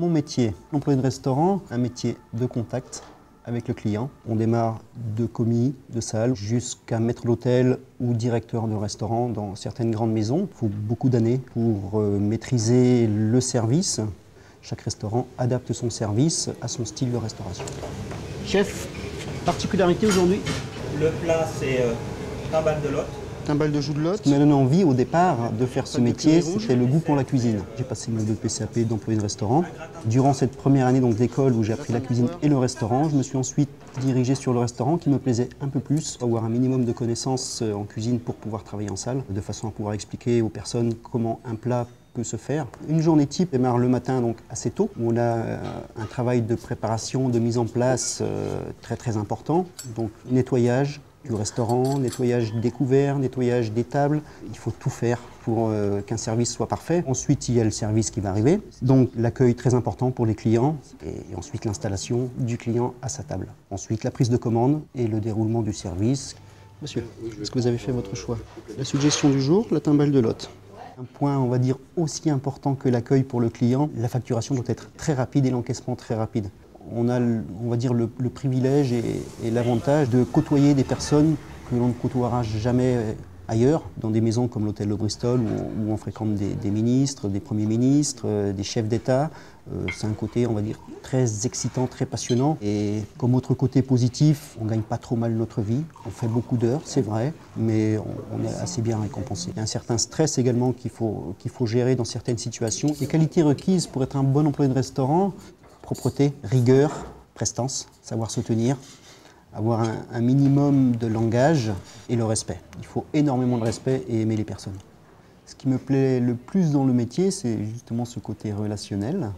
Mon métier, l'employé de restaurant, un métier de contact avec le client. On démarre de commis de salle jusqu'à maître d'hôtel ou directeur de restaurant dans certaines grandes maisons. Il faut beaucoup d'années pour maîtriser le service. Chaque restaurant adapte son service à son style de restauration. Chef, particularité aujourd'hui? Le plat, c'est timbale de Lot. Timbale de joue de Lot. Ce qui m'a donné envie au départ de faire ce métier, c'était le goût pour la cuisine. J'ai passé mon BPCAP d'employé de restaurant. Durant cette première année d'école où j'ai appris la cuisine et le restaurant, je me suis ensuite dirigé sur le restaurant qui me plaisait un peu plus, avoir un minimum de connaissances en cuisine pour pouvoir travailler en salle, de façon à pouvoir expliquer aux personnes comment un plat peut se faire. Une journée type démarre le matin donc assez tôt, où on a un travail de préparation, de mise en place très important. Donc nettoyage du restaurant, nettoyage des couverts, nettoyage des tables. Il faut tout faire pour qu'un service soit parfait. Ensuite, il y a le service qui va arriver. Donc l'accueil très important pour les clients et ensuite l'installation du client à sa table. Ensuite, la prise de commande et le déroulement du service. Monsieur, est-ce que vous avez fait votre choix? La suggestion du jour, la timbale de Lot. Un point, on va dire, aussi important que l'accueil pour le client, la facturation doit être très rapide et l'encaissement très rapide. On a, on va dire, le privilège et l'avantage de côtoyer des personnes que l'on ne côtoiera jamais ailleurs, dans des maisons comme l'hôtel Le Bristol, où on fréquente des ministres, des premiers ministres, des chefs d'État. C'est un côté, on va dire, très excitant, très passionnant. Et comme autre côté positif, on ne gagne pas trop mal notre vie. On fait beaucoup d'heures, c'est vrai, mais on est assez bien récompensé. Il y a un certain stress également qu'il faut gérer dans certaines situations. Les qualités requises pour être un bon employé de restaurant: propreté, rigueur, prestance, savoir se tenir, avoir un minimum de langage et le respect. Il faut énormément de respect et aimer les personnes. Ce qui me plaît le plus dans le métier, c'est justement ce côté relationnel.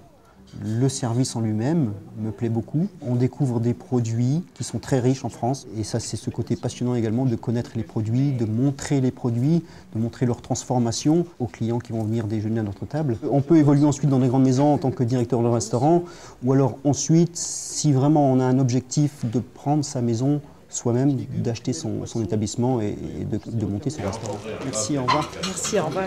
Le service en lui-même me plaît beaucoup. On découvre des produits qui sont très riches en France. Et ça, c'est ce côté passionnant également de connaître les produits, de montrer les produits, de montrer leur transformation aux clients qui vont venir déjeuner à notre table. On peut évoluer ensuite dans des grandes maisons en tant que directeur de restaurant. Ou alors ensuite, si vraiment on a un objectif de prendre sa maison soi-même, d'acheter son établissement et de monter son restaurant. Merci, au revoir. Merci, au revoir.